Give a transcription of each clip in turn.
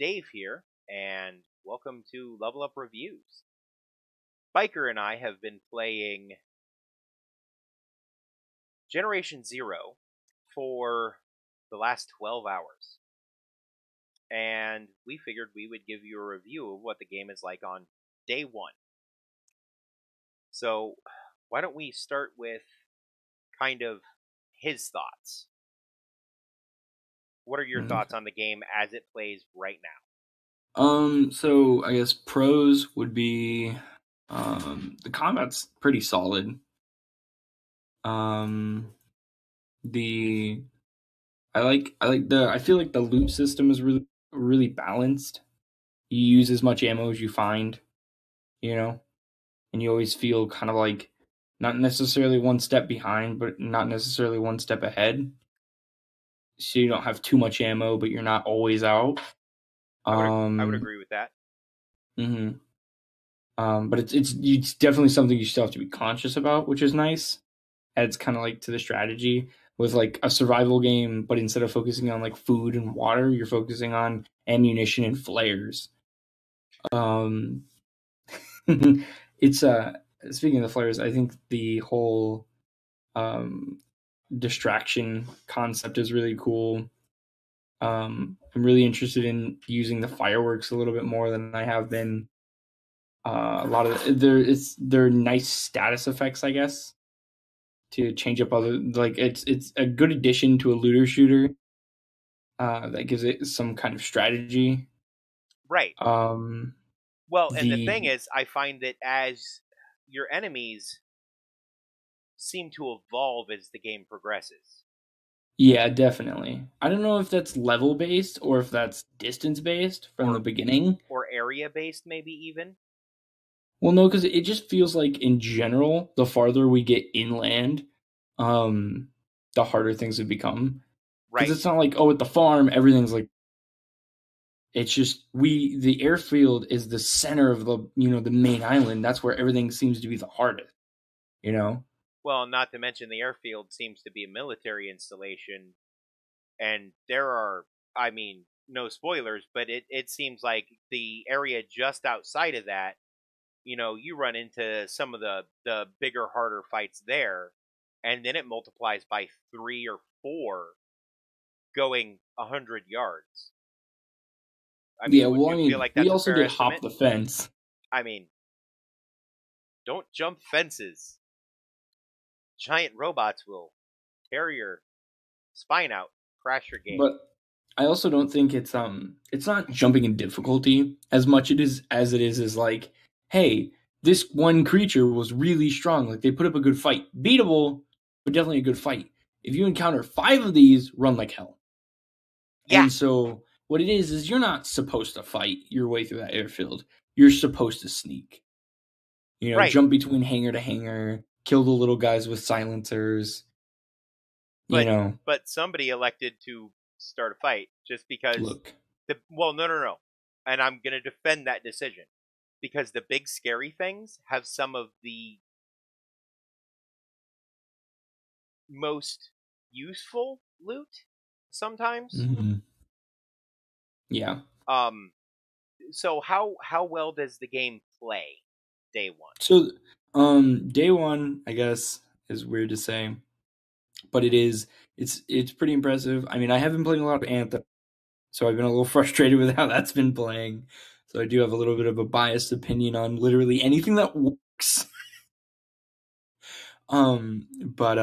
Dave here, and welcome to Level Up Reviews. Biker and I have been playing Generation Zero for the last 12 hours, and we figured we would give you a review of what the game is like on day one. So, why don't we start with kind of his thoughts? What are your thoughts on the game as it plays right now? So I guess pros would be the combat's pretty solid. Um the I feel like the loot system is really balanced. You use as much ammo as you find, you know, and you always feel kind of like not necessarily one step behind, but not necessarily one step ahead. So you don't have too much ammo, but you're not always out. I would Um agree with that. mhm. But it's definitely something you still have to be conscious about, which is nice. Adds kind of like to the strategy with like a survival game, but instead of focusing on like food and water, you're focusing on ammunition and flares. Um, it's speaking of the flares, I think the whole um distraction concept is really cool. I'm really interested in using the fireworks a little bit more than I have been. A lot of they're nice status effects, I guess, to change up other like it's a good addition to a looter shooter that gives it some kind of strategy. Right. Um, Well, and the thing the is, I find that as your enemies seem to evolve as the game progresses. Yeah, definitely. I don't know if that's level based or if that's distance based from the or beginning. or area based maybe even. Well, no, because it just feels like in general, the farther we get inland, um, the harder things have become. Because Right. it's not like, oh, at the farm everything's like, it's just the airfield is the center of the main island. That's where everything seems to be the hardest, you know? Well, not to mention the airfield seems to be a military installation, and there are, I mean, no spoilers, but it seems like the area just outside of that, you run into some of the bigger harder fights there, and then it multiplies by 3 or 4 going 100 yards. I Yeah, mean, would well, I you feel mean, like we that's a also fair get hop estimate? the fence. I mean, don't jump fences. Giant robots will tear your spine out, crash your game. But I also don't think it's not jumping in difficulty as much as like, hey, this one creature was really strong. Like they put up a good fight. Beatable, but definitely a good fight. If you encounter 5 of these, run like hell. Yeah, And so what it is you're not supposed to fight your way through that airfield. You're supposed to sneak. right. Jump between hangar to hangar, kill the little guys with silencers, you But know, but somebody elected to start a fight just because look. no. And I'm going to defend that decision because the big scary things have some of the most useful loot sometimes. Mhm. Yeah. Um so how well does the game play day 1? So, day one, I guess, is weird to say, but it's pretty impressive. I mean, I have been playing a lot of Anthem, so I've been a little frustrated with how that's been playing. So I do have a little bit of a biased opinion on literally anything that works. But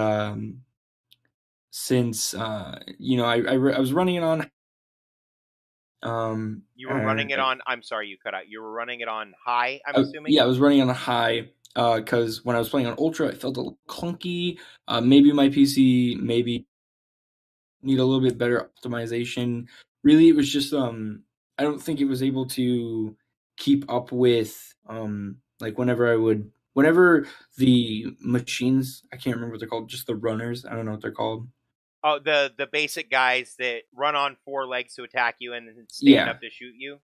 since I was running it on You were running and it on, I'm sorry you cut out. You were running it on high, I'm assuming? yeah, I was running on a high because when I was playing on ultra, it felt a little clunky. Maybe my PC maybe need a little bit better optimization. Really, it was just I don't think it was able to keep up with like whenever the machines, I can't remember what they're called, just the runners, I don't know what they're called. Oh, the basic guys that run on 4 legs to attack you and then stand Yeah. up to shoot you.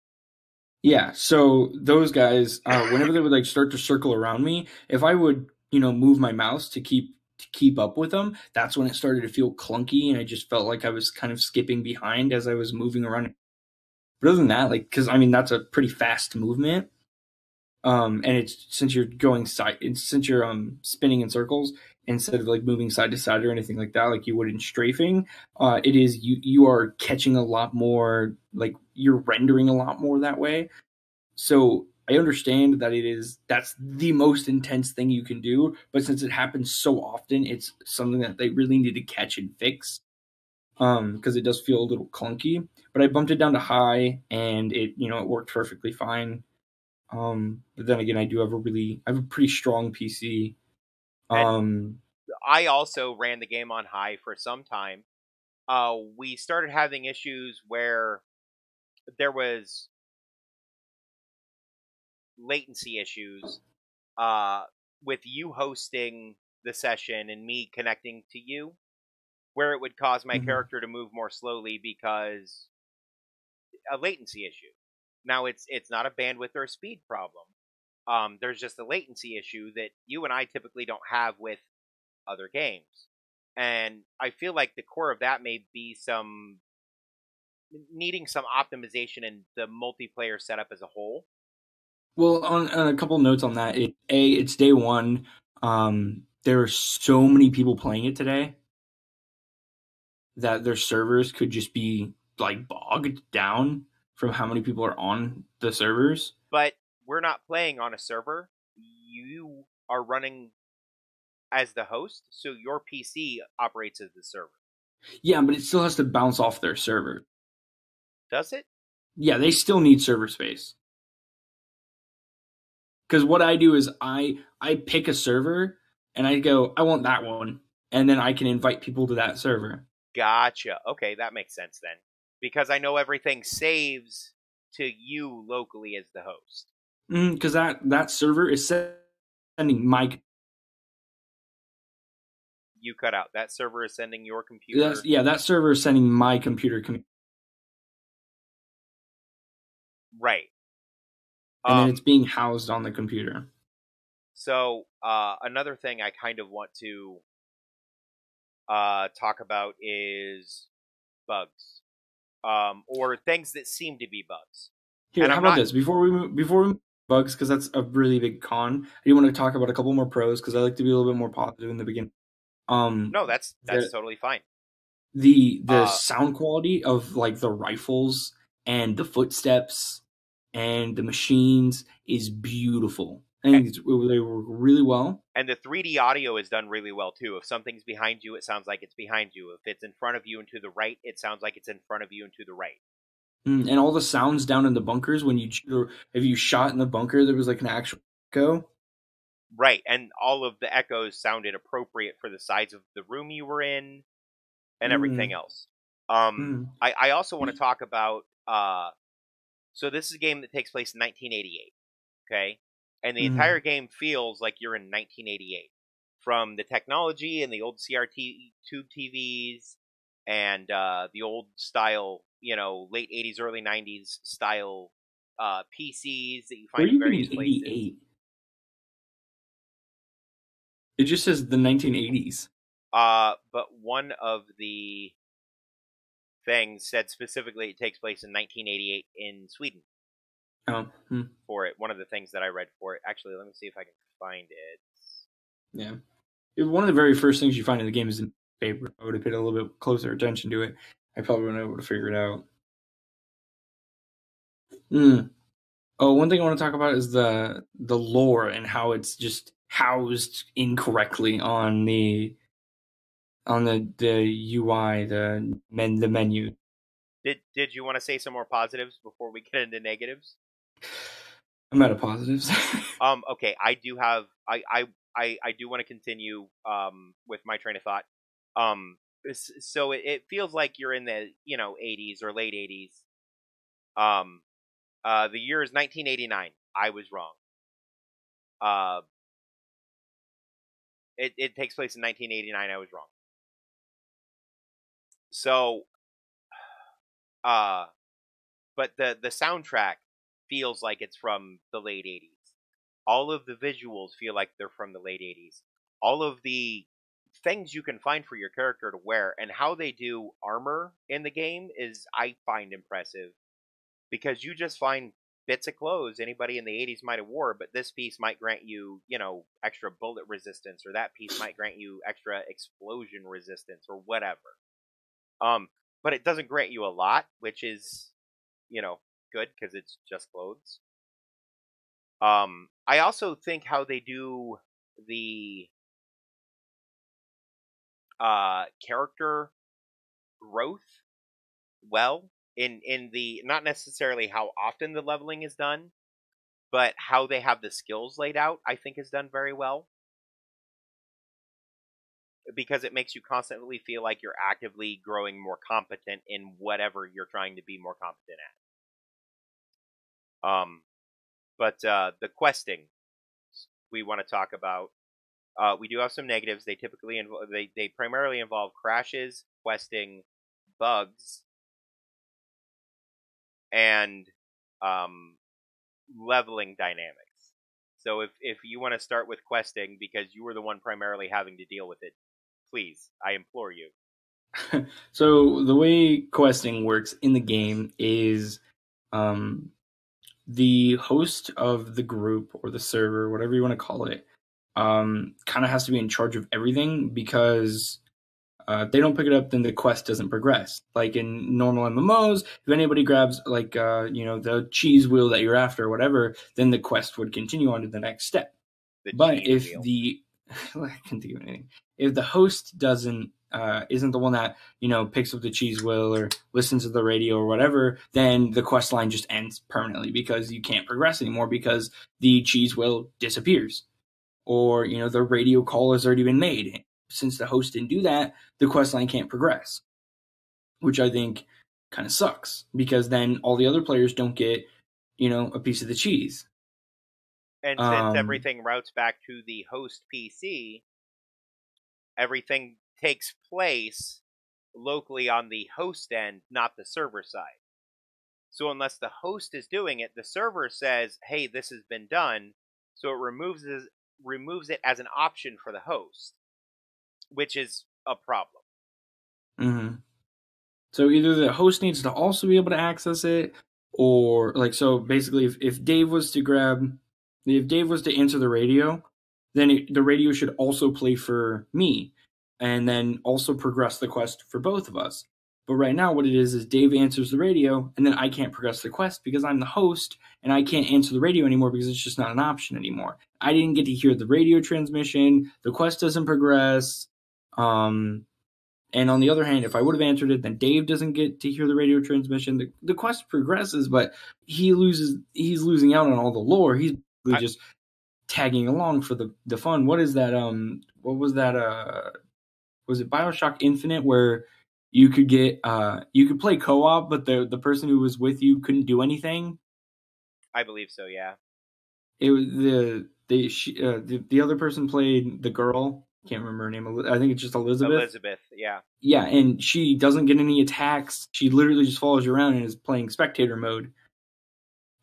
Yeah, so those guys, whenever they would like start to circle around me, if I would, move my mouse to keep up with them, that's when it started to feel clunky, and I just felt like I was kind of skipping behind as I was moving around. But other than that, like, because I mean that's a pretty fast movement. And it's since you're going side, since you're spinning in circles instead of like moving side to side or anything like that, like you would in strafing. It is you are catching a lot more, like you're rendering a lot more that way. So I understand that that's the most intense thing you can do, but since it happens so often, it's something that they really need to catch and fix. Because it does feel a little clunky. But I bumped it down to high, and it worked perfectly fine. But then again, I have a pretty strong PC. And Um, I also ran the game on high for some time. We started having issues where there was latency issues uh, with you hosting the session and me connecting to you, where it would cause my mhm. character to move more slowly because a latency issue. Now it's not a bandwidth or a speed problem. There's just a latency issue that you and I typically don't have with other games. And I feel like the core of that may be some needing some optimization in the multiplayer setup as a whole. Well, on a couple notes on that, it's day one. There are so many people playing it today that their servers could just be like bogged down from how many people are on the servers. But we're not playing on a server. You are running as the host, so your PC operates as the server. Yeah, but it still has to bounce off their server. Does it? Yeah, they still need server space. Because what I do is I pick a server and I go, I want that one, and then I can invite people to that server. Gotcha. Okay, that makes sense then. Because I know everything saves to you locally as the host. Because that server is sending my You cut out. That server is sending your computer. that server is sending my computer, Right. and then it's Um being housed on the computer. so another thing I kind of want to talk about is bugs. Or things that seem to be bugs. Here, And how I'm about not this? Before we move bugs, because that's a really big con. I do want to talk about a couple more pros because I like to be a little bit more positive in the beginning. Um, no, that's the totally fine. the Uh sound quality of like the rifles and the footsteps and the machines is beautiful. I think they work really well. and the 3D audio is done really well too. If something's behind you, it sounds like it's behind you. If it's in front of you and to the right, it sounds like it's in front of you and to the right. And all the sounds down in the bunkers when if you shot in the bunker, there was like an actual echo. Right, and all of the echoes sounded appropriate for the size of the room you were in and everything Mm, else. mm, I also want to talk about so this is a game that takes place in 1988, okay? And the mm. entire game feels like you're in 1988. From the technology and the old CRT tube TVs and the old style, late 80s, early 90s style PCs that you Where find are in you getting various places. 88? It just says the 1980s. But one of the things said specifically it takes place in 1988 in Sweden Oh, for it. One of the things that I read for it. Actually, let me see if I can find it. yeah. One of the very first things you find in the game is in paper. I would have paid a little bit closer attention to it. I probably wouldn't have been able to figure it out. Mm. Oh, one thing I want to talk about is the lore and how it's just housed incorrectly on the UI, the menu. Did you want to say some more positives before we get into negatives? I'm out of positives. Okay, I do have I do want to continue with my train of thought. So it feels like you're in the 80s or late 80s. Um, the year is 1989. I was wrong. Uh, it takes place in 1989. I was wrong. So uh, but the soundtrack feels like it's from the late 80s. All of the visuals feel like they're from the late 80s. All of the things you can find for your character to wear and how they do armor in the game is I find impressive. because you just find bits of clothes anybody in the 80s might have wore, but this piece might grant you, extra bullet resistance, or that piece might grant you extra explosion resistance, or whatever. Um, but it doesn't grant you a lot, which is, good because it's just clothes. I also think how they do the character growth well in the not necessarily how often the leveling is done, but how they have the skills laid out, I think is done very well, because it makes you constantly feel like you're actively growing more competent in whatever you're trying to be more competent at. But the questing we want to talk about. We do have some negatives. They typically they primarily involve crashes, questing, bugs, and um, leveling dynamics. So if you want to start with questing because you were the one primarily having to deal with it, please, I implore you. So the way questing works in the game is um, the host of the group or the server, whatever you want to call it, kind of has to be in charge of everything because if they don't pick it up, then the quest doesn't progress. Like in normal MMOs, if anybody grabs like the cheese wheel that you're after or whatever, then the quest would continue on to the next step. The But cheese if wheel. the I can't think of anything. If the host doesn't isn't the one that picks up the cheese wheel or listens to the radio or whatever, then the quest line just ends permanently because you can't progress anymore because the cheese wheel disappears or the radio call has already been made. Since the host didn't do that, the quest line can't progress, which I think kind of sucks because then all the other players don't get a piece of the cheese. And since Um, everything routes back to the host PC, everything takes place locally on the host end, not the server side. So unless the host is doing it, the server says, "Hey, this has been done," so it removes it as an option for the host, which is a problem. mhm. So either the host needs to also be able to access it, or like so basically, if Dave was to if Dave was to answer the radio, then the radio should also play for me, and then also progress the quest for both of us. But right now, what it is Dave answers the radio, and then I can't progress the quest because I'm the host, and I can't answer the radio anymore because it's just not an option anymore. I didn't get to hear the radio transmission. The quest doesn't progress. Um, and on the other hand, if I would have answered it, then Dave doesn't get to hear the radio transmission. The quest progresses, but he's losing out on all the lore. He's I, just tagging along for the fun. What is that? What was that? Was it BioShock Infinite where you could play co-op, but the person who was with you couldn't do anything? I believe so, yeah. It was the other person played the girl. Can't remember her name. I think it's just Elizabeth. Elizabeth, yeah. Yeah, and she doesn't get any attacks. She literally just follows you around and is playing spectator mode.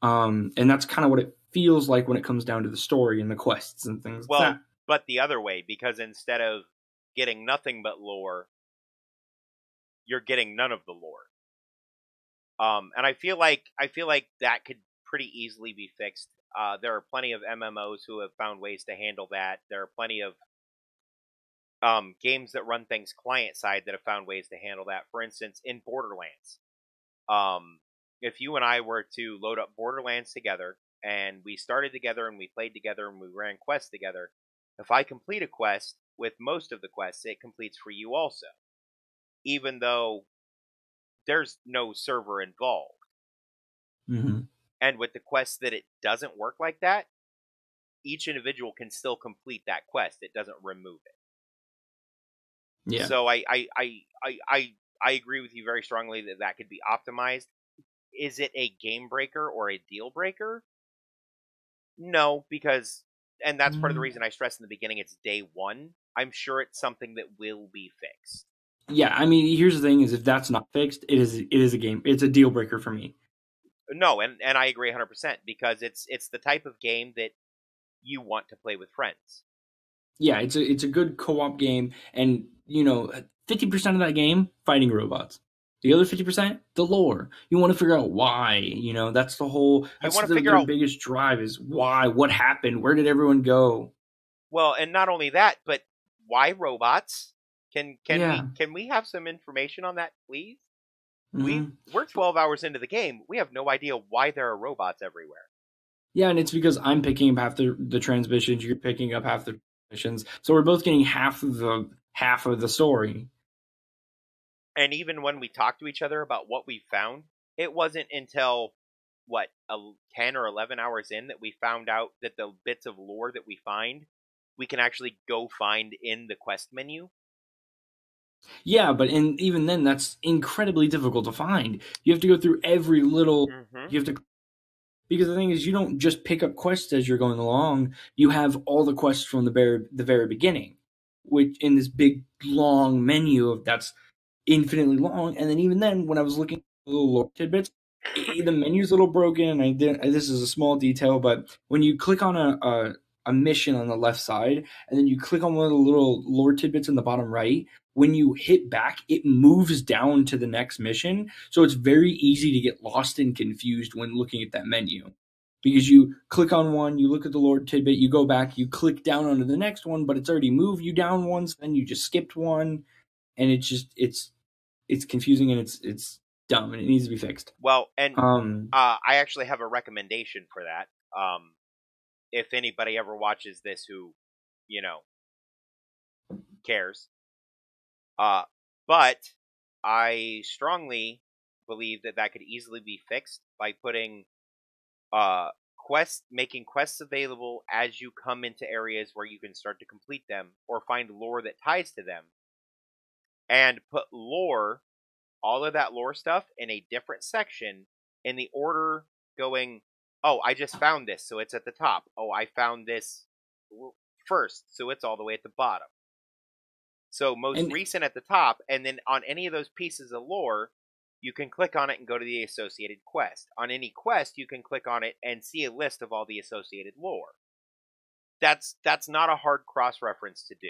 And that's kind of what it feels like when it comes down to the story and the quests and things like Well, that. but the other way, because instead of getting nothing but lore, you're getting none of the lore. And I feel like that could pretty easily be fixed. There are plenty of MMOs who have found ways to handle that. There are plenty of games that run things client side that have found ways to handle that. For instance, in Borderlands, um, if you and I were to load up Borderlands together and we started together and we played together and we ran quests together, if I complete a quest with most of the quests, it completes for you also, even though there's no server involved. Mm-hmm. And with the quest that it doesn't work like that, each individual can still complete that quest. It doesn't remove it. Yeah. So I agree with you very strongly that that could be optimized. Is it a game breaker or a deal breaker? No, because, and that's part of the Mm. reason I stressed in the beginning, it's day one. I'm sure it's something that will be fixed. Yeah, I mean, here's the thing: is if that's not fixed, it is a game. It's a deal breaker for me. No, and I agree 100% because it's the type of game that you want to play with friends. Yeah, it's a good co-op game, and 50% of that game fighting robots. The other 50%, the lore. You want to figure out why. That's the whole. You That's want to figure their out, biggest drive is why. What happened? Where did everyone go? well, and not only that, but why robots? Yeah. Can we have some information on that, please? Hmm. We're 12 hours into the game. We have no idea why there are robots everywhere. Yeah, and it's because I'm picking up half the transmissions. You're picking up half the transmissions, so we're both getting half of the story. And even when we talked to each other about what we found, it wasn't until what 10 or 11 hours in that we found out that the bits of lore that we find we can actually go find in the quest menu. Yeah, but even then, that's incredibly difficult to find. You have to go through every little. Mm-hmm. You have to Because the thing is, you don't just pick up quests as you're going along. You have all the quests from the very beginning, which in this big long menu of that's infinitely long. And then even then, when I was looking at little lore tidbits, the menu's a little broken. I didn't. This is a small detail, but when you click on a mission on the left side, and then you click on one of the little lore tidbits in the bottom right, when you hit back, it moves down to the next mission. So it's very easy to get lost and confused when looking at that menu. Because you click on one, you look at the lore tidbit, you go back, you click down onto the next one, but it's already moved you down once, then you just skipped one, and it's confusing and it's dumb and it needs to be fixed. Well, and Um, I actually have a recommendation for that. If anybody ever watches this who, you know, cares. But I strongly believe that that could easily be fixed by putting making quests available as you come into areas where you can start to complete them or find lore that ties to them, and put lore, all of that lore stuff, in a different section in the order going. Oh, I just found this, so it's at the top. Oh, I found this first, so it's all the way at the bottom. So most and recent at the top, and then on any of those pieces of lore, you can click on it and go to the associated quest. On any quest, you can click on it and see a list of all the associated lore. That's not a hard cross reference to do.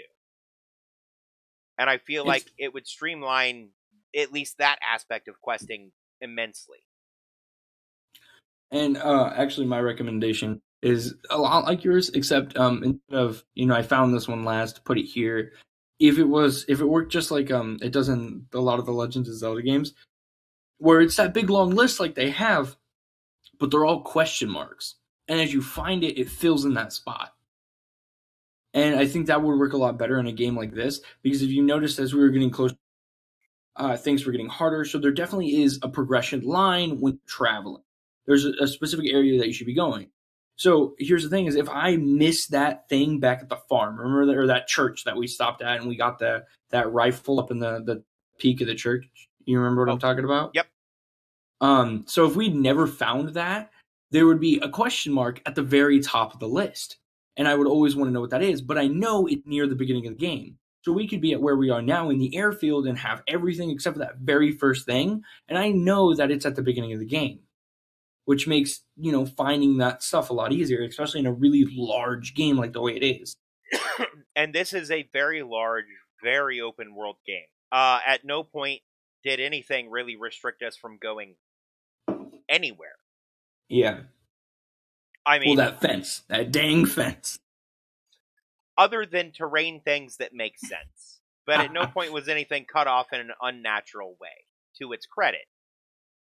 And I feel it's like it would streamline at least that aspect of questing immensely. and actually my recommendation is a lot like yours, except instead of I found this one last, put it here. If it worked just like it does in a lot of the Legends of Zelda games, where it's that big long list like they have, but they're all question marks, and as you find it, it fills in that spot. And I think that would work a lot better in a game like this, because if you noticed as we were getting close, things were getting harder. So there definitely is a progression line when traveling. There's a specific area that you should be going. So here's the thing: is if I miss that thing back at the farm, remember that, or that church that we stopped at, and we got that rifle up in the peak of the church. You remember what I'm Oh, talking about? yep. So if we'd never found that, there would be a question mark at the very top of the list. And I would always want to know what that is, but I know it's near the beginning of the game. So we could be at where we are now in the airfield and have everything except for that very first thing. And I know that it's at the beginning of the game, which makes, finding that stuff a lot easier, especially in a really large game like the way it is. And this is a very large, very open world game. At no point did anything really restrict us from going anywhere. Yeah. I Well, mean, that fence, that dang fence. other than terrain things that make sense. But at no point was anything cut off in an unnatural way, to its credit.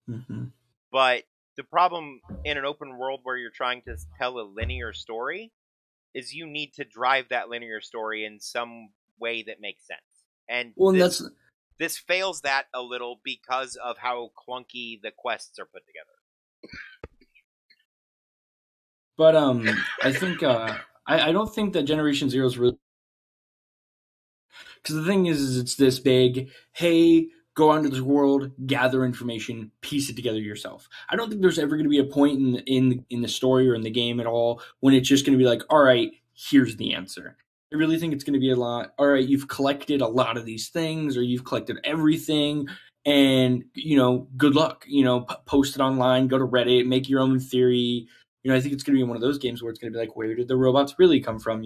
Mm-hmm. But the problem in an open world where you're trying to tell a linear story is you need to drive that linear story in some way that makes sense. And Well, and this fails that a little because of how clunky the quests are put together. but I think I don't think that Generation Zero is really, because the thing is it's this big. Hey, go out into this world, gather information, piece it together yourself. I don't think there's ever going to be a point in the story or in the game at all when it's just going to be like, all right, here's the answer. I really think it's going to be a lot. All right, you've collected a lot of these things, or you've collected everything, and good luck. Post it online, go to Reddit, make your own theory. I think it's going to be one of those games where it's going to be like, where did the robots really come from?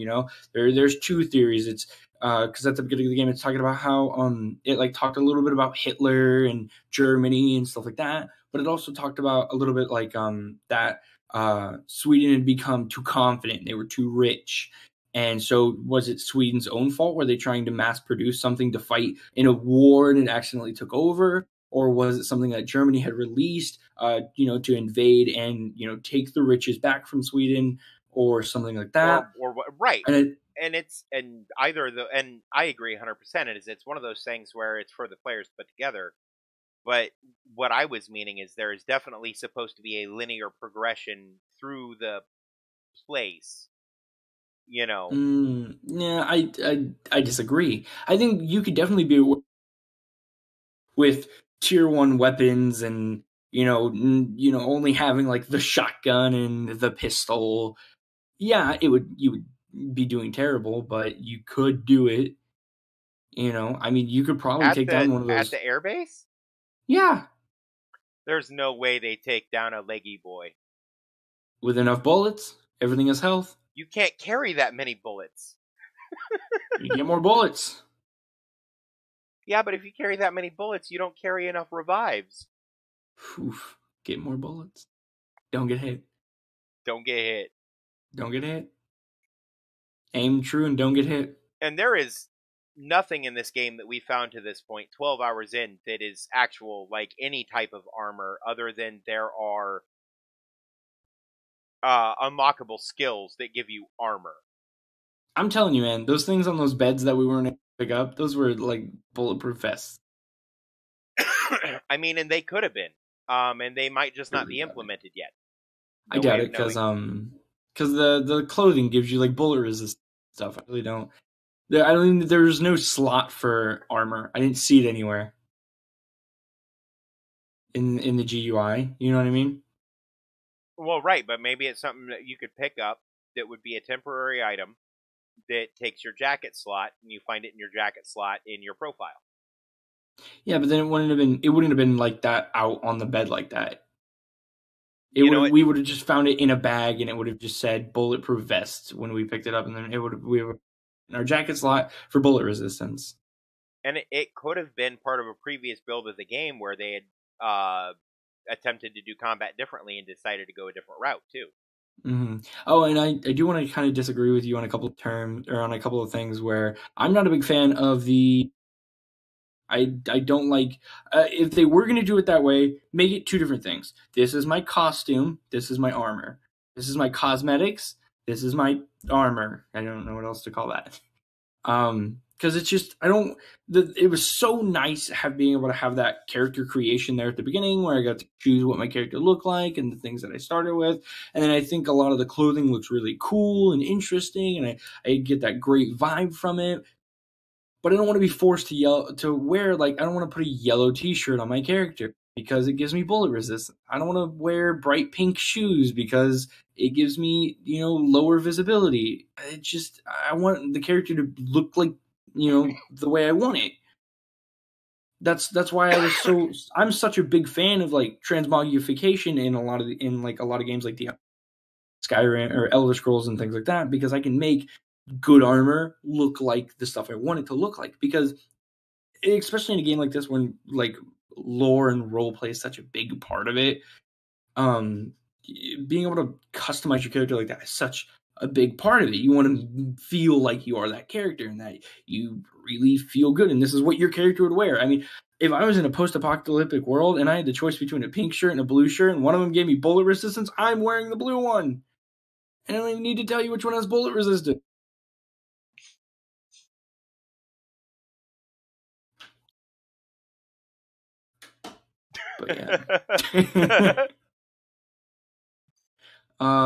There's two theories. It's because at the beginning of the game, it's talking about how it like talked a little bit about Hitler and Germany and stuff like that, but it also talked about a little bit like that Sweden had become too confident, they were too rich. And so, was it Sweden's own fault? Were they trying to mass produce something to fight in a war and it accidentally took over? Or was it something that Germany had released, to invade and take the riches back from Sweden, or something like that? or what? Right. And it, And either the and I agree 100%. It's one of those things where it's for the players to put together. But what I was meaning is there is definitely supposed to be a linear progression through the place. yeah, I disagree. I think you could definitely be with tier 1 weapons and only having like the shotgun and the pistol. Yeah, you would be doing terrible, but you could do it. I mean, you could probably At take the down one of at those. the airbase, Yeah, there's no way they take down a leggy boy. with enough bullets, everything is health. You can't carry that many bullets. You get more bullets. Yeah, but if you carry that many bullets, you don't carry enough revives. Oof, get more bullets. Don't get hit. Don't get hit. Don't get hit. Aim true and don't get hit. And there is nothing in this game that we found to this point, 12 hours in, that is actual, like, any type of armor other than there are unlockable skills that give you armor. I'm telling you, man, those things on those beds that we weren't able to pick up, those were like bulletproof vests. I mean, and they could have been. And they might just not be implemented yet. I doubt it, because the clothing gives you like bullet resist stuff. I really don't. I don't even, there's no slot for armor. I didn't see it anywhere in the GUI. You know what I mean? Well, right, but maybe it's something that you could pick up that would be a temporary item that takes your jacket slot, and you find it in your jacket slot in your profile. Yeah, but then it wouldn't have been like that out on the bed like that. We would have just found it in a bag, and it would have just said bulletproof vest when we picked it up, and then we were in our jacket slot for bullet resistance. And it could have been part of a previous build of the game where they had attempted to do combat differently and decided to go a different route too. Mm-hmm. Oh, and I do want to kind of disagree with you on a couple of terms, or on a couple of things where I'm not a big fan of the. I don't like, if they were going to do it that way, make it two different things. This is my costume. This is my armor. This is my cosmetics. This is my armor. I don't know what else to call that. Because it's just, it was so nice being able to have that character creation there at the beginning, where I got to choose what my character looked like and the things that I started with. And then I think a lot of the clothing looks really cool and interesting, and I get that great vibe from it. But I don't want to be forced to wear, like, I don't want to put a yellow t-shirt on my character because it gives me bullet resistance. I don't want to wear bright pink shoes because it gives me, lower visibility. I want the character to look like, the way I want it. That's why I'm such a big fan of like transmogrification in a lot of games like the Skyrim or Elder Scrolls and things like that, because I can make good armor look like the stuff I want it to look like. Because especially in a game like this, when like lore and roleplay is such a big part of it, being able to customize your character like that is such a big part of it. You want to feel like you are that character and that you really feel good, and this is what your character would wear. I mean, if I was in a post-apocalyptic world and I had the choice between a pink shirt and a blue shirt, and one of them gave me bullet resistance, I'm wearing the blue one. And I don't even need to tell you which one has bullet resistance. But yeah.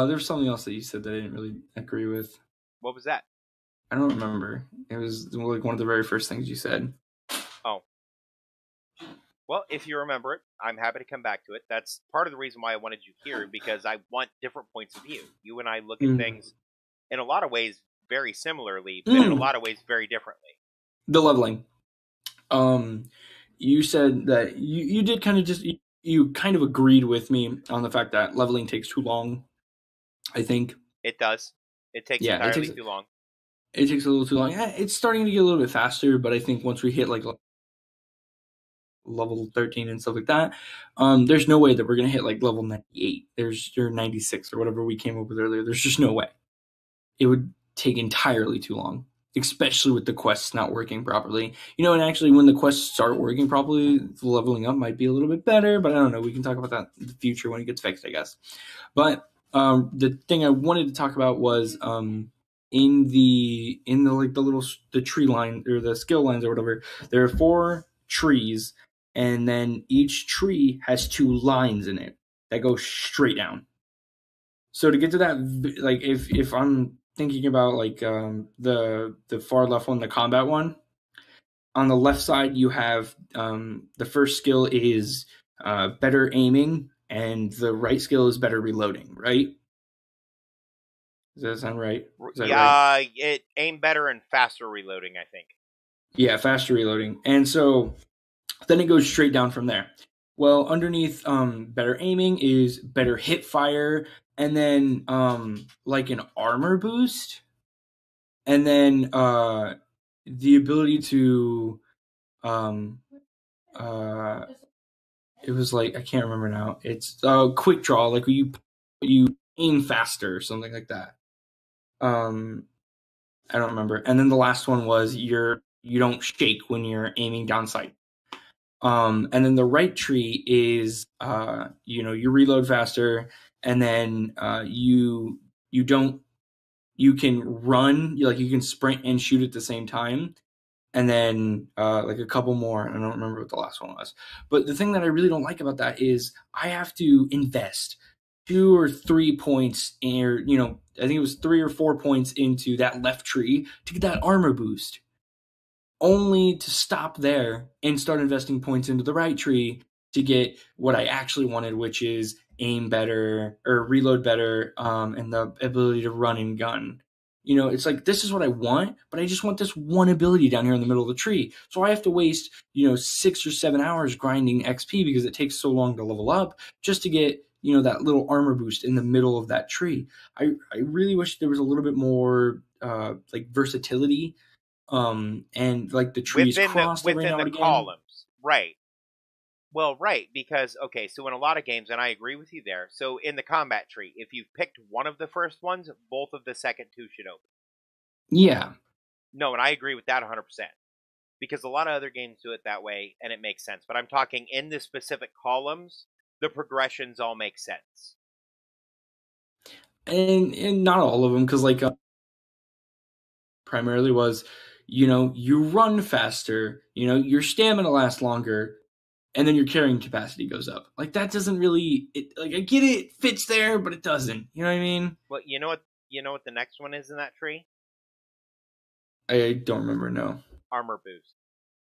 There's something else that you said that I didn't really agree with. What was that? I don't remember. It was like one of the very first things you said. Oh. Well, if you remember it, I'm happy to come back to it. That's part of the reason why I wanted you here, because I want different points of view. You and I look at things in a lot of ways very similarly, but in a lot of ways very differently. The leveling. You said that you did kind of you kind of agreed with me on the fact that leveling takes too long. I think it does. It takes entirely too long. it takes a little too long. It's starting to get a little bit faster, but I think once we hit like level 13 and stuff like that, there's no way that we're gonna hit like level 98. There's or 96 or whatever we came up with earlier. There's just no way. It would take entirely too long, especially with the quests not working properly. And actually, when the quests start working properly, the leveling up might be a little bit better. But I don't know. We can talk about that in the future when it gets fixed, I guess. But the thing I wanted to talk about was in the like the tree line or the skill lines or whatever. There are 4 trees, and then each tree has 2 lines in it that go straight down. So to get to that, like if I'm thinking about like the far left one, the combat one, on the left side you have the first skill is better aiming, and the right skill is better reloading. Right? Does that sound right? Is that right? Yeah, it aim better and faster reloading, I think. Yeah, faster reloading. And so then it goes straight down from there. Well, underneath better aiming is better hip fire, and then like an armor boost, and then the ability to um uh it was like I can't remember now. It's quick draw, like you aim faster or something like that. Um I don't remember. And then the last one was you don't shake when you're aiming down sight. And then the right tree is you reload faster, and then you don't you can run, like you can sprint and shoot at the same time, and then like a couple more. I don't remember what the last one was. But the thing that I really don't like about that is I have to invest 2 or 3 points, or I think it was 3 or 4 points into that left tree to get that armor boost, only to stop there and start investing points into the right tree to get what I actually wanted, which is aim better or reload better, and the ability to run and gun. It's like this is what I want, but I just want this one ability down here in the middle of the tree. So I have to waste 6 or 7 hours grinding XP because it takes so long to level up just to get that little armor boost in the middle of that tree. I really wish there was a little bit more like versatility, and like the trees crossed every Within now the and again. columns, right? Well, right, because okay, so in a lot of games, and I agree with you there. So in the combat tree, if you picked one of the first ones, both of the second two should open. Yeah, No, and I agree with that 100%. Because a lot of other games do it that way, and it makes sense. But I'm talking in the specific columns, the progressions all make sense. and not all of them, because like primarily was, you run faster, your stamina lasts longer, and then your carrying capacity goes up. Like that doesn't really, like I get it fits there, but it doesn't. You know what I mean? But you know what? You know what the next one is in that tree? I don't remember. No. Armor boost.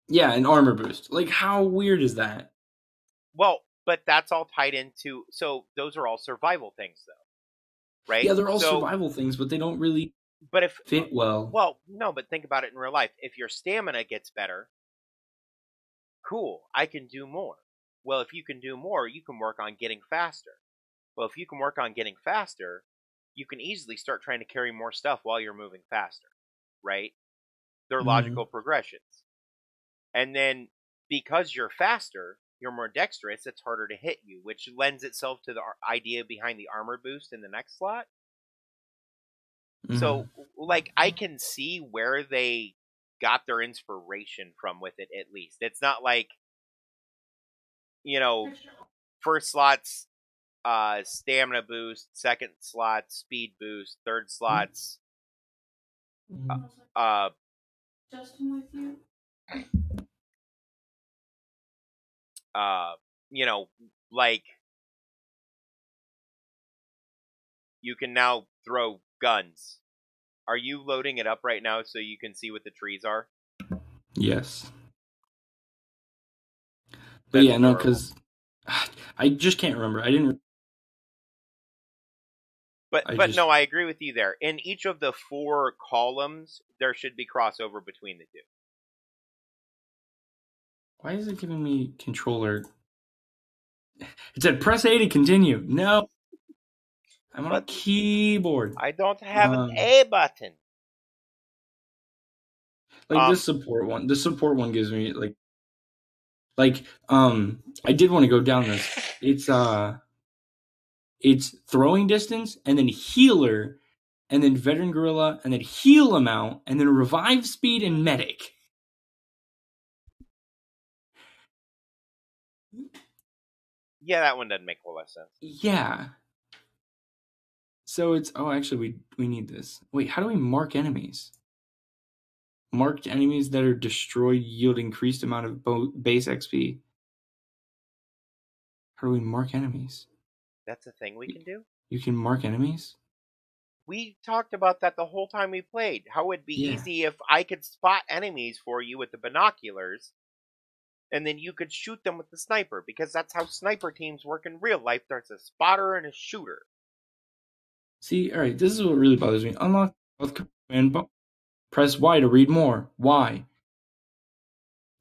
Yeah, an armor boost. Like how weird is that? Well, but that's all tied into. So those are all survival things, though, right? Yeah, they're all So, survival things, but they don't really but if fit well. well, no, but think about it in real life. If your stamina gets better, cool, I can do more. Well, if you can do more, you can work on getting faster. Well, if you can work on getting faster, you can easily start trying to carry more stuff while you're moving faster, right? They're Mm-hmm. logical progressions. And then because you're faster, you're more dexterous, it's harder to hit you, which lends itself to the idea behind the armor boost in the next slot. Mm-hmm. So, like, I can see where they got their inspiration from with it, at least. It's not like, you know, first slot's stamina boost, second slot speed boost, third slot's Mm-hmm. uh uh you know, like you can now throw guns. Are you loading it up right now so you can see what the trees are? Yes. But That's yeah, no, adorable. because I just can't remember. I didn't. I But just. no, I agree with you there. In each of the four columns, there should be crossover between the two. Why is it giving me controller? It said press A to continue. No, I'm on a But keyboard. I don't have an Um, A button. Like this support one. The support one gives me I did want to go down this. It's throwing distance and then healer and then veteran gorilla and then heal amount and then revive speed and medic. Yeah, that one doesn't make a whole lot of sense. Yeah. So it's actually we need this. Wait, how do we mark enemies? Marked enemies that are destroyed yield increased amount of base XP. How do we mark enemies? That's a thing we can do? You can mark enemies? We talked about that the whole time we played. How it'd be Yeah. easy if I could spot enemies for you with the binoculars, and then you could shoot them with the sniper, because that's how sniper teams work in real life. There's a spotter and a shooter. See, alright, this is what really bothers me. Unlock both command bar. Press Y to read more. Y.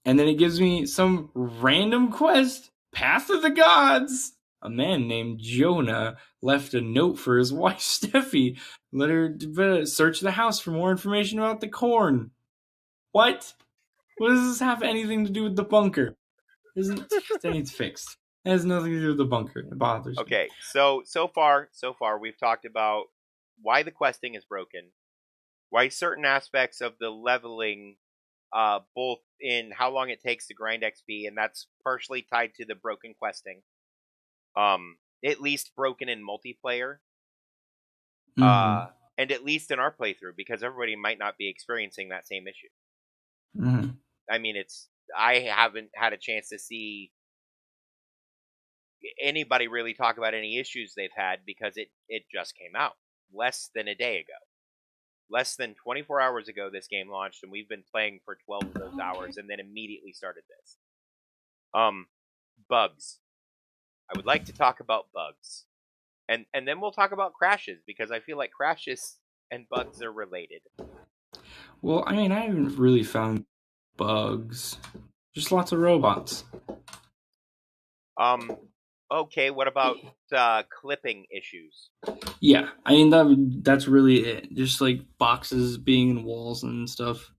And then it gives me some random quest. Path of the Gods. A man named Jonah left a note for his wife Steffi. Let her search the house for more information about the corn. What? What does this have anything to do with the bunker? That needs fixed. It has nothing to do with the bunker. It bothers me. Okay, so far we've talked about why the questing is broken, why certain aspects of the leveling, both in how long it takes to grind XP, and that's partially tied to the broken questing. At least broken in multiplayer. Mm-hmm. And at least in our playthrough, because everybody might not be experiencing that same issue. Mm-hmm. I mean, I haven't had a chance to see anybody really talk about any issues they've had, because it just came out less than a day ago. Less than 24 hours ago, this game launched, and we've been playing for 12 of those hours, and then immediately started this. Bugs. I would like to talk about bugs. And then we'll talk about crashes, because I feel like crashes and bugs are related. Well, I mean, I haven't really found bugs. Just lots of robots. Okay, what about clipping issues? Yeah, I mean that's really it. Just like boxes being in walls and stuff.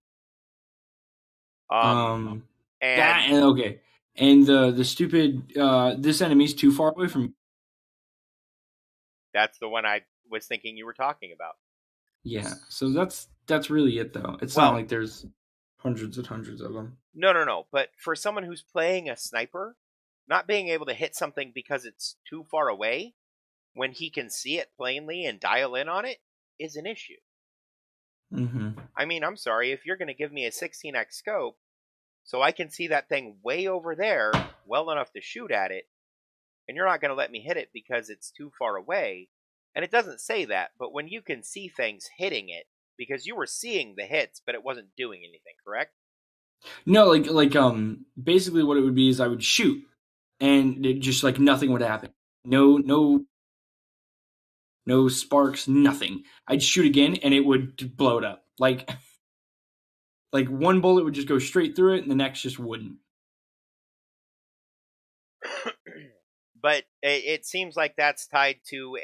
And That and okay, and the stupid this enemy's too far away from. that's the one I was thinking you were talking about. Yeah, so that's really it though. It's Well, not like there's hundreds and hundreds of them. No. But for someone who's playing a sniper, not being able to hit something because it's too far away, when he can see it plainly and dial in on it, is an issue. Mm-hmm. I mean, I'm sorry, if you're going to give me a 16x scope so I can see that thing way over there well enough to shoot at it, and you're not going to let me hit it because it's too far away, and it doesn't say that, but when you can see things hitting it, because you were seeing the hits, but it wasn't doing anything, correct? No, basically what it would be is I would shoot, and it just like nothing would happen. No sparks, nothing. I'd shoot again, and it would blow it up. Like one bullet would just go straight through it, and the next just wouldn't. But it seems like that's tied to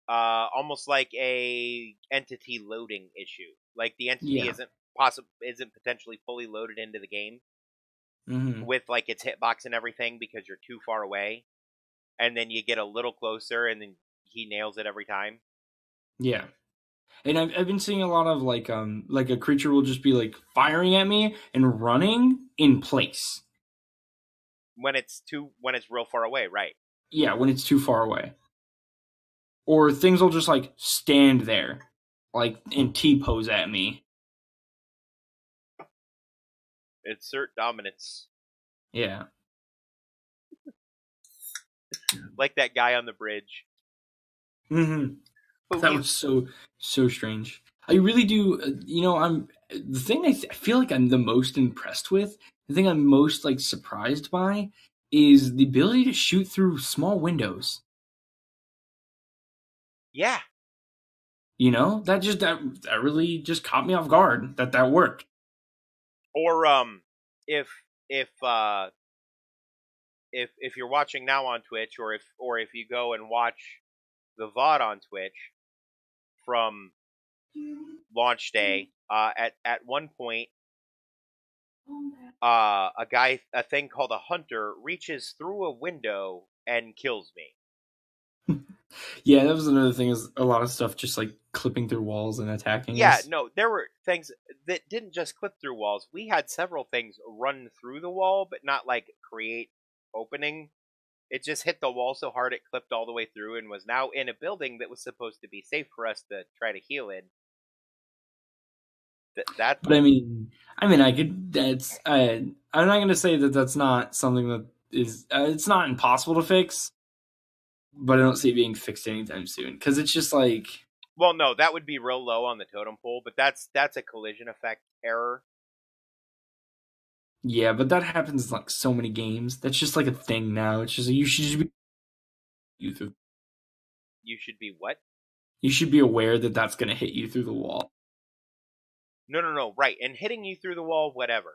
almost like a entity loading issue. Like the entity isn't potentially fully loaded into the game with like its hitbox and everything, because you're too far away, and then you get a little closer, and then he nails it every time. Yeah. And I've been seeing a lot of like a creature will just be like firing at me and running in place. When it's real far away, right? Yeah, when it's too far away. Or things will just like stand there, like and T-pose at me. Insert dominance. Yeah. Like that guy on the bridge. Mm-hmm. That was so strange. I really do. I'm the thing I feel like I'm the most impressed with. The thing I'm most like surprised by is the ability to shoot through small windows. Yeah. That really just caught me off guard. That worked. Or if if if you're watching now on Twitch, or if you go and watch the VOD on Twitch from launch day. At one point, a thing called a hunter reaches through a window and kills me. Yeah, that was another thing, is a lot of stuff just like clipping through walls and attacking Yeah, us. no, there were things that didn't just clip through walls. We had several things run through the wall, but not like create opening. It just hit the wall so hard it clipped all the way through and was now in a building that was supposed to be safe for us to try to heal in. That But I could. That's. I'm not gonna say that that's not something that is. It's not impossible to fix, but I don't see it being fixed anytime soon because it's just like. well, no, that would be real low on the totem pole, but that's a collision effect error. Yeah, but that happens in like so many games. That's just like a thing now. It's just you should just be you through. You should be what? You should be aware that that's gonna hit you through the wall. No, no, no, right. And hitting you through the wall, whatever.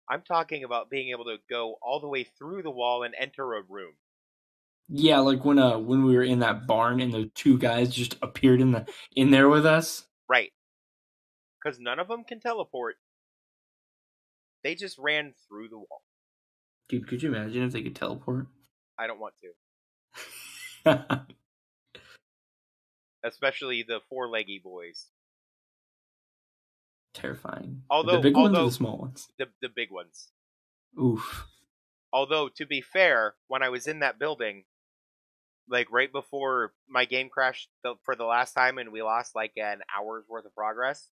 I'm talking about being able to go all the way through the wall and enter a room. Yeah, like when we were in that barn and the two guys just appeared in there with us. Right. Because none of them can teleport. They just ran through the wall. Dude, could you imagine if they could teleport? I don't want to. Especially the four-leggy boys. Terrifying. The Although, big ones or the although small ones? the big ones. Oof. Although to be fair, when I was in that building, like right before my game crashed for the last time, and we lost like an hour's worth of progress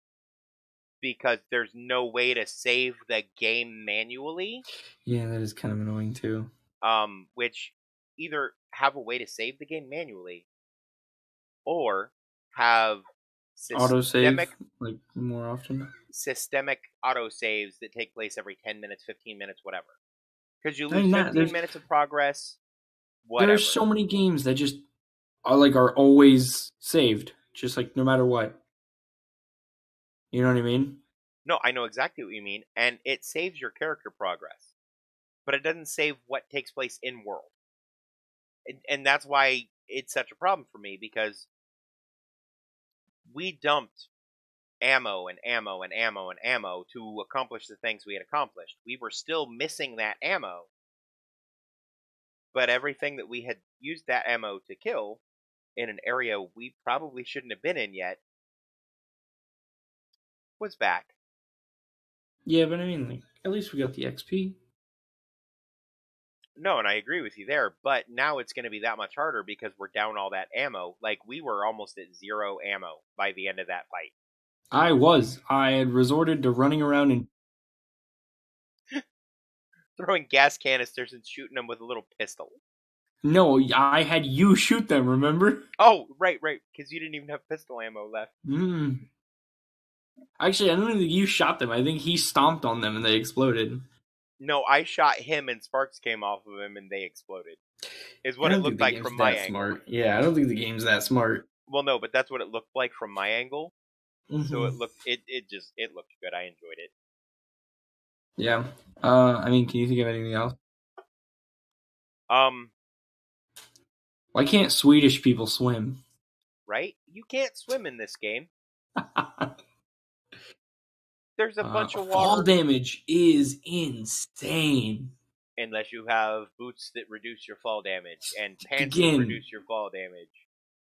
because there's no way to save the game manually. Yeah, that is kind of annoying too. Which either have a way to save the game manually or have Autosave systemic like more often. systemic autosaves that take place every 10 minutes, 15 minutes, whatever. Because you I lose mean, 15 minutes of progress, there's whatever. so many games that just are always saved, just like no matter what. You know what I mean? No, I know exactly what you mean, and it saves your character progress, but it doesn't save what takes place in world. And that's why it's such a problem for me because we dumped ammo and ammo and ammo and ammo to accomplish the things we had accomplished. We were still missing that ammo, but everything that we had used that ammo to kill in an area we probably shouldn't have been in yet was back. Yeah, but I mean, like at least we got the XP. No, and I agree with you there, but now it's going to be that much harder because we're down all that ammo. Like, we were almost at zero ammo by the end of that fight. I had resorted to running around and Throwing gas canisters and shooting them with a little pistol. no, I had you shoot them. Remember? Oh, right, because you didn't even have pistol ammo left. Mm. Actually, I don't think you shot them. I think he stomped on them and they exploded. No, I shot him and sparks came off of him and they exploded. Is I what it don't think looked the like game's from my that angle. smart. Yeah, I don't think the game's that smart. Well, no, but that's what it looked like from my angle. So Mm-hmm. it looked good. I enjoyed it. Yeah. I mean, can you think of anything else? Um, Why can't Swedish people swim? right? You can't swim in this game. There's a bunch of Fall water. damage is insane. Unless you have boots that reduce your fall damage and pants that Again, reduce your fall damage.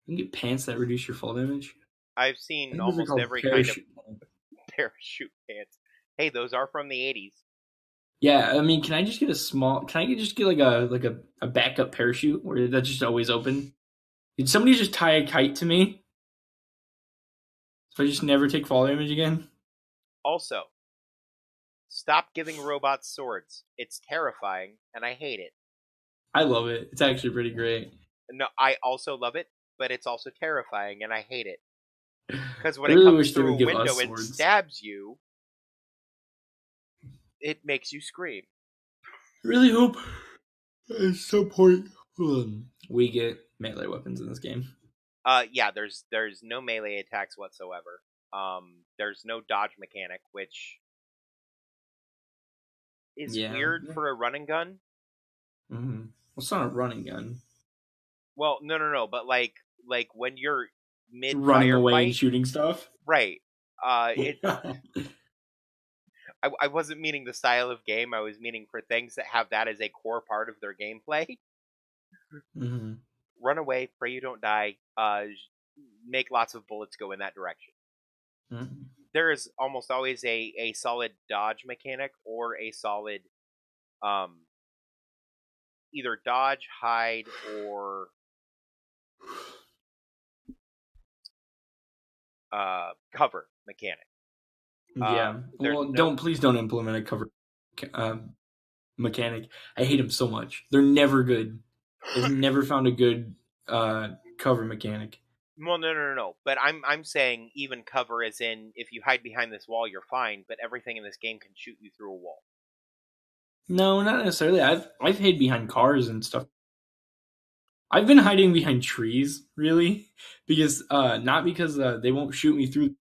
you can get pants that reduce your fall damage. I've I seen think those are almost called every kind of parachute pants. parachute pants. Hey, those are from the 80s. Yeah, I mean, can I just get a small? Can I just get like a backup parachute where that's just always open? Did somebody just tie a kite to me? So I just never take fall damage again? Also, stop giving robots swords. It's terrifying, and I hate it. I love it. It's actually pretty great. No, I also love it, but it's also terrifying, and I hate it. Because I when it really comes wish they through would a give us window and swords. stabs you, it makes you scream. I really hope at some point we get melee weapons in this game. Yeah, there's no melee attacks whatsoever. There's no dodge mechanic, which is Yeah. weird for a running gun. Mm-hmm. Well, it's not a running gun. Well, no, but like when you're mid Running away and firefight, shooting stuff. right? It. I wasn't meaning the style of game. I was meaning for things that have that as a core part of their gameplay. Hmm. Run away, pray you don't die. Make lots of bullets go in that direction. Hmm. There is almost always a solid dodge mechanic or a solid um, either dodge, hide, or cover mechanic. Yeah. There's Well, no please don't implement a cover uh, mechanic. I hate them so much. They're never good. I've never found a good cover mechanic. well, no. But I'm saying even cover as in if you hide behind this wall, you're fine. But everything in this game can shoot you through a wall. No, not necessarily. I've hid behind cars and stuff. I've been hiding behind trees, really, because not because they won't shoot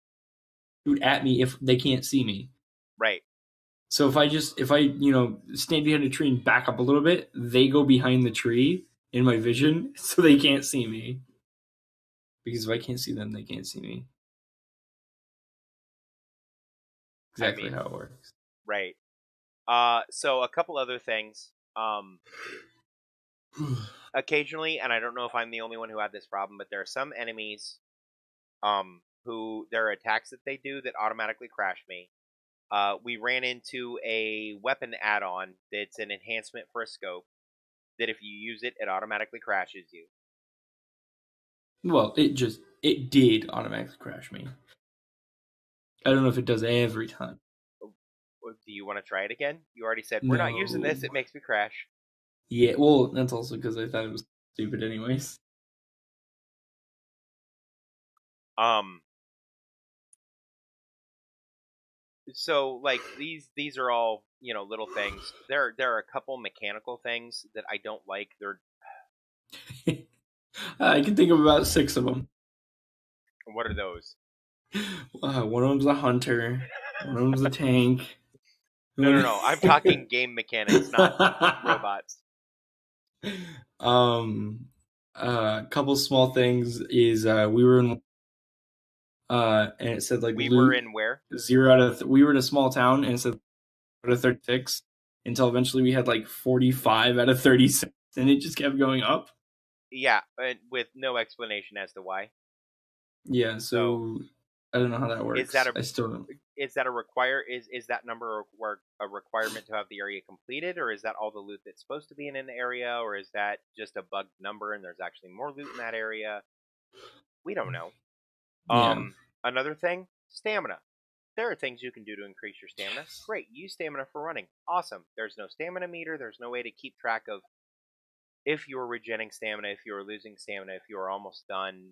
at me if they can't see me. Right. So if I stand behind a tree and back up a little bit, they go behind the tree in my vision, so they can't see me. Because if I can't see them, they can't see me. I Exactly mean, how it works. right. So a couple other things. Occasionally, and I don't know if I'm the only one who had this problem, but there are some enemies, who there are attacks that they do that automatically crash me. We ran into a weapon add-on that's an enhancement for a scope that if you use it, it automatically crashes you. Well, it did automatically crash me. I don't know if it does every time. Do you want to try it again? You already said we're not using this. No. It makes me crash. Yeah, well, that's also because I thought it was stupid anyways. Um, so like these are all little things. There are a couple mechanical things that I don't like. They're I can think of about 6 of them. what are those? One of them's a hunter. One of them's a tank. No. I'm talking game mechanics, not robots. um, a couple small things is we were in and it said like We were loot in where? 0 out of we were in a small town and it said out of 36 until eventually we had like 45 out of 36 and it just kept going up. Yeah, with no explanation as to why. Yeah, So so I don't know how that is that works. a I still don't. is that number a requirement to have the area completed, or is that all the loot that's supposed to be in an area, or is that just a bugged number and there's actually more loot in that area? We don't know. Yeah. Another thing, stamina. There are things you can do to increase your stamina. Great, use stamina for running. Awesome. There's no stamina meter. There's no way to keep track of if you're regenerating stamina, if you're losing stamina, if you're almost done,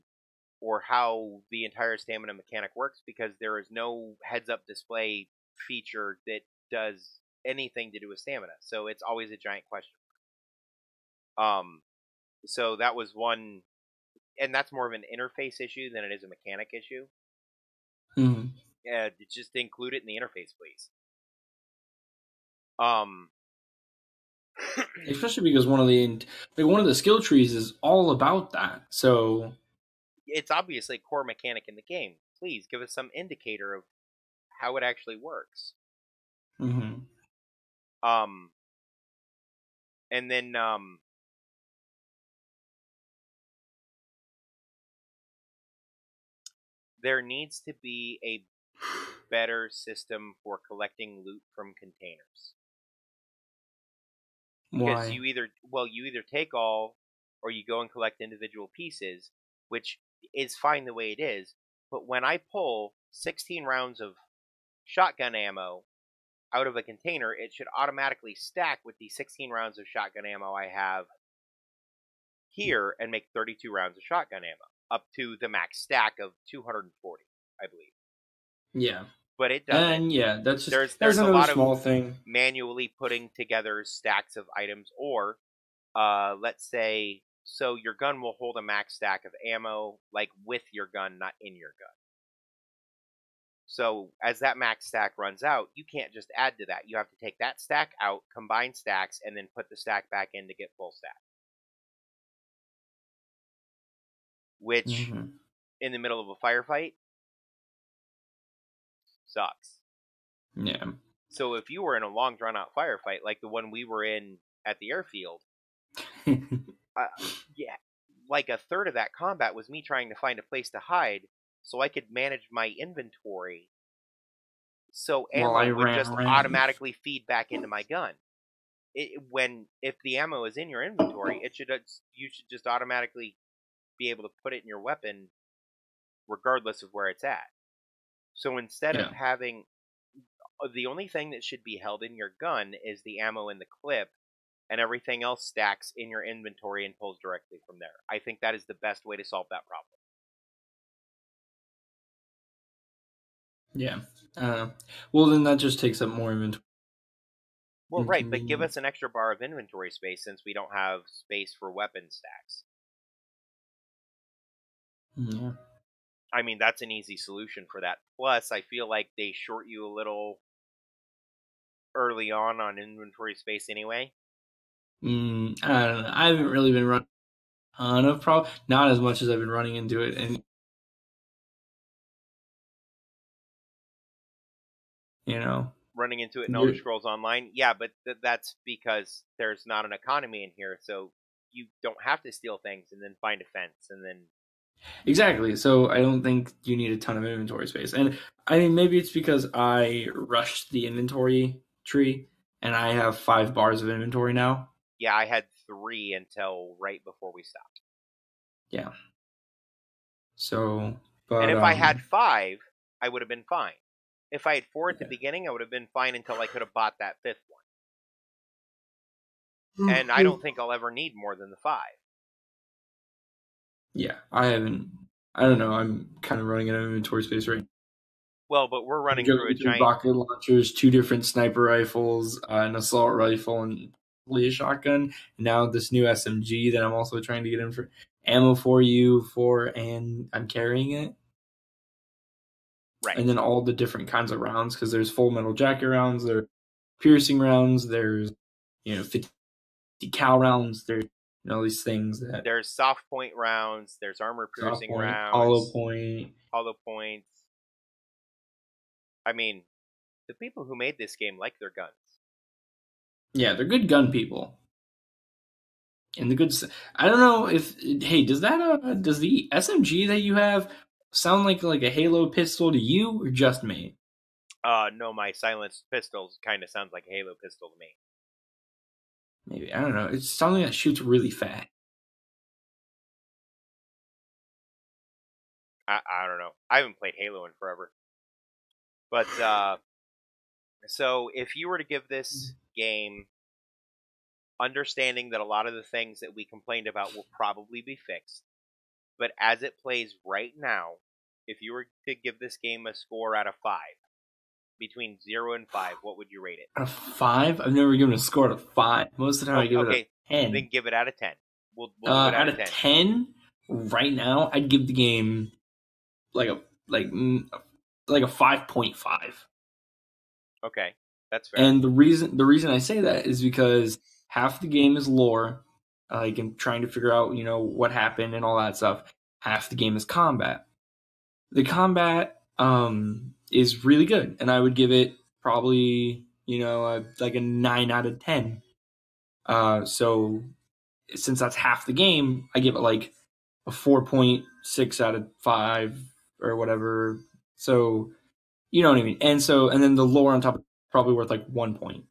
or how the entire stamina mechanic works because there is no heads up display feature that does anything to do with stamina. So it's always a giant question. Um, so that was one, and that's more of an interface issue than it is a mechanic issue. Mhm. Yeah, just include it in the interface, please. Um, Especially because one of the skill trees is all about that. So, it's obviously a core mechanic in the game. Please give us some indicator of how it actually works. mhm. Um, and then there needs to be a better system for collecting loot from containers because Why? you either take all or you go and collect individual pieces, which is fine the way it is. But when I pull 16 rounds of shotgun ammo out of a container, it should automatically stack with the 16 rounds of shotgun ammo I have here and make 32 rounds of shotgun ammo up to the max stack of 240, I believe. Yeah. But it doesn't. And yeah, that's There's a another lot of small thing. manually putting together stacks of items, or let's say, so your gun will hold a max stack of ammo, like with your gun, not in your gun. So as that max stack runs out, you can't just add to that. You have to take that stack out, combine stacks, and then put the stack back in to get full stack. Which, Mhm. in the middle of a firefight, sucks. Yeah. So if you were in a long drawn out firefight like the one we were in at the airfield, uh, yeah, like a third of that combat was me trying to find a place to hide so I could manage my inventory so While ammo I would ran just around. automatically feed back into my gun. If the ammo is in your inventory, you should just automatically be able to put it in your weapon regardless of where it's at. So instead of Yeah. having the only thing that should be held in your gun is the ammo in the clip, and everything else stacks in your inventory and pulls directly from there. I think that is the best way to solve that problem. Yeah. Well, then that just takes up more inventory Well, right, but give us inconvenience. an extra bar of inventory space since we don't have space for weapon stacks. Yeah. I mean, that's an easy solution for that. Plus, I feel like they short you a little early on inventory space anyway. I don't know. I haven't really been running a ton of not as much as I've been running into it, and you know, Running into it in Elder you're Scrolls Online, yeah, but that's because there's not an economy in here, so you don't have to steal things and then find a fence and then exactly. So I don't think you need a ton of inventory space, and I mean maybe it's because I rushed the inventory tree, and I have 5 bars of inventory now. yeah, I had 3 until right before we stopped. Yeah. So, And but if I had 5, I would have been fine. If I had 4 at the beginning, I would have been fine until I could have bought that 5th one. And I don't think I'll ever need more than the 5. yeah, I haven't. I don't know. I'm kind of running out of inventory space right now. Well, but we're I'm running juggling through a between giant. rocket launchers, 2 different sniper rifles, an assault rifle, and a shotgun. And now this new SMG that I'm also trying to get in for ammo for you for, and I'm carrying it. Right. And then all the different kinds of rounds because there's full metal jacket rounds, there's piercing rounds, there's 50 cal rounds, there's all these things that There's soft point rounds, there's armor soft piercing point, hollow rounds, point. hollow points. I mean, the people who made this game like their guns. Yeah, they're good gun people. And the good, I don't know if hey, does the SMG that you have sound like a Halo pistol to you or just me? No, my silenced pistols kind of sounds like a Halo pistol to me. Maybe I don't know. It's something that shoots really fast. I don't know. I haven't played Halo in forever. But so if you were to give this game, understanding that a lot of the things that we complained about will probably be fixed, but as it plays right now, if you were to give this game a score out of 5, between 0 and 5, what would you rate it? Out of 5, I've never given a score out of 5. Most of the time, I Okay, give it a okay, 10. then give it out of 10. We'll do it out Out of of 10. 10, right now, I'd give the game like a like like a 5.5. Okay, that's fair. And the reason I say that is because half the game is lore, like I'm trying to figure out what happened and all that stuff. Half the game is combat. The combat is really good, and I would give it probably like a 9 out of 10. So since that's half the game, I give it like a 4.6 out of 5 or whatever. So you know what I mean. And then the lore on top is probably worth like 1 point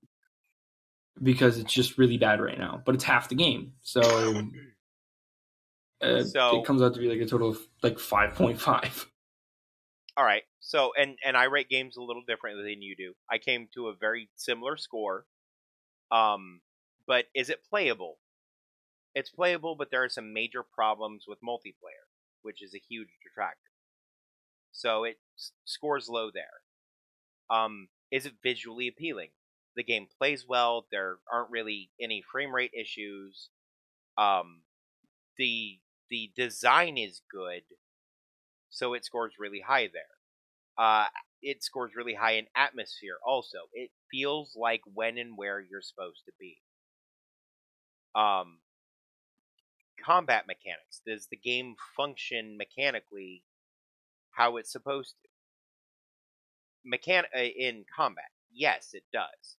because it's just really bad right now. But it's half the game, so it So, comes out to be like a total of like 5.5. all right. So, and I rate games a little differently than you do. I came to a very similar score. Um, but is it playable? It's playable, but there are some major problems with multiplayer, which is a huge detractor. So it scores low there. Is it visually appealing? The game plays well. There aren't really any frame rate issues. Um, the design is good, so it scores really high there. Uh, it scores really high in atmosphere. Also, it feels like when and where you're supposed to be. Um, combat mechanics. Does the game function mechanically how it's supposed to? in combat. Yes, it does.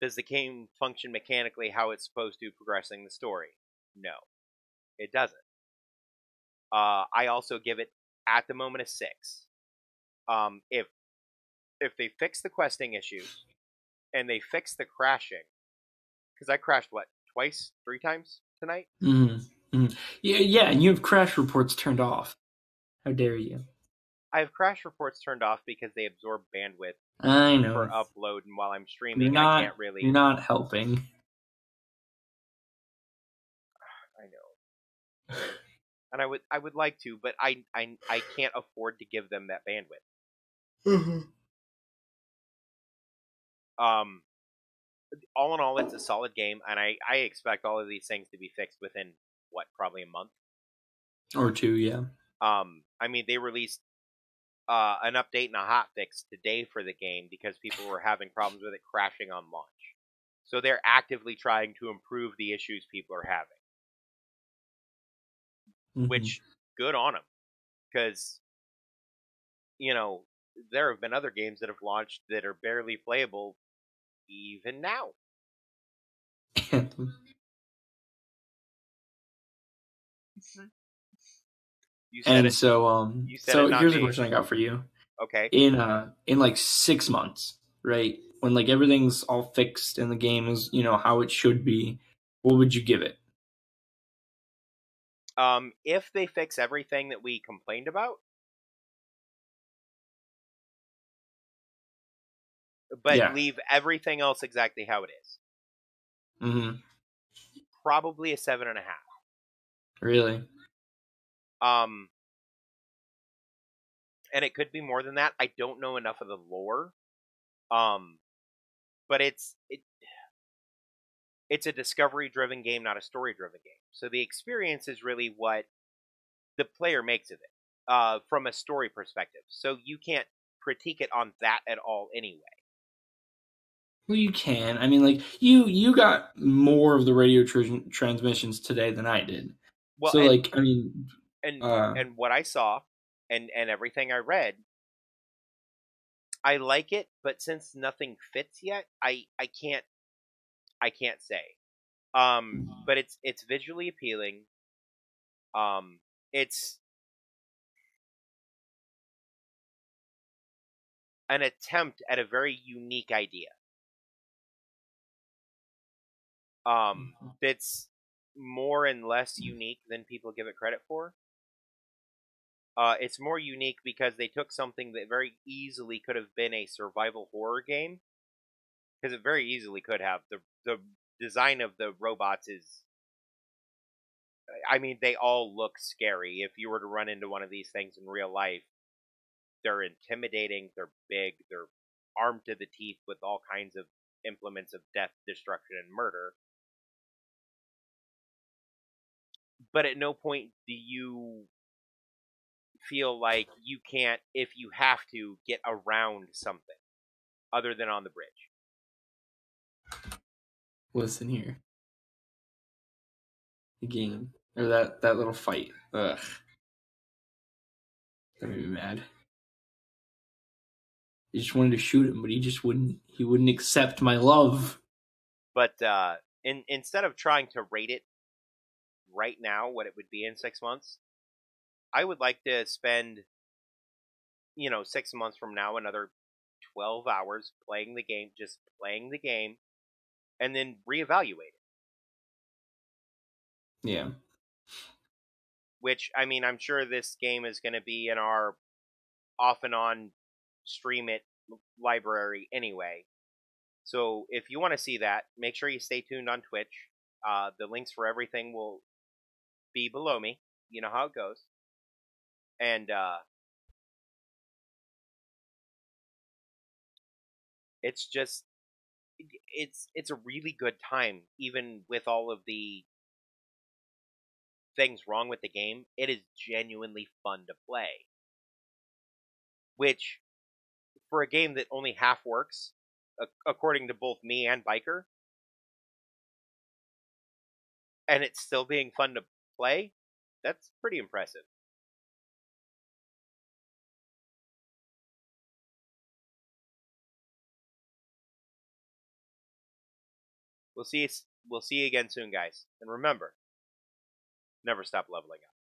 Does the game function mechanically how it's supposed to, progressing the story? No, it doesn't. I also give it at the moment a 6. If they fix the questing issues and they fix the crashing, because I crashed what, twice, 3 times tonight. Mm-hmm. Yeah, yeah, and you have crash reports turned off. How dare you? I have crash reports turned off because they absorb bandwidth I for know. upload, and while I'm You're streaming, I not. can't really. You're not helping. I know, and I would like to, but I can't afford to give them that bandwidth. Mm-hmm. Um, all in all, it's a solid game, and I expect all of these things to be fixed within what, probably a month. Or two, yeah. I mean, they released an update and a hot fix today for the game because people were having problems with it crashing on launch. So they're actively trying to improve the issues people are having, Mm-hmm. which good on them, because there have been other games that have launched that are barely playable even now. Anthem. You said And it. so, You said it, so not here's a me. question I got for you. Okay. In like 6 months, right? When like everything's all fixed and the game is, how it should be, what would you give it? If they fix everything that we complained about, but Yeah. leave everything else exactly how it is, Mm-hmm. probably a 7.5. Really? Um, and it could be more than that. I don't know enough of the lore. Um, but it's a discovery-driven game, not a story-driven game. So the experience is really what the player makes of it, from a story perspective. So you can't critique it on that at all, anyway. Well, you can. I mean, like you got more of the radio transmissions today than I did. Well, So, and like, I mean, and uh, and what I saw, and everything I read, I like it. But since nothing fits yet, I can't say. But it's visually appealing. It's an attempt at a very unique idea. That's more and less unique than people give it credit for. It's more unique because they took something that very easily could have been a survival horror game, because it very easily could have. The design of the robots is, I mean, they all look scary. If you were to run into one of these things in real life, they're intimidating, they're big, they're armed to the teeth with all kinds of implements of death, destruction, and murder. But at no point do you feel like you can't, if you have to, get around something other than on the bridge. listen here, the game or that little fight. Ugh, that made me mad. I just wanted to shoot him, but he just wouldn't. He wouldn't accept my love. But instead of trying to rate it right now, what it would be in 6 months, I would like to spend 6 months from now another 12 hours playing the game, just playing the game, and then reevaluate it. Yeah. Which, I mean, I'm sure this game is going to be in our off and on stream it library anyway. So if you want to see that, make sure you stay tuned on Twitch. The links for everything will be below me. You know how it goes. And it's just it's a really good time, even with all of the things wrong with the game. It is genuinely fun to play. Which, for a game that only half works, according to both me and Biker, and it's still being fun to play, that's pretty impressive. We'll see you again soon, guys. And remember, never stop leveling up.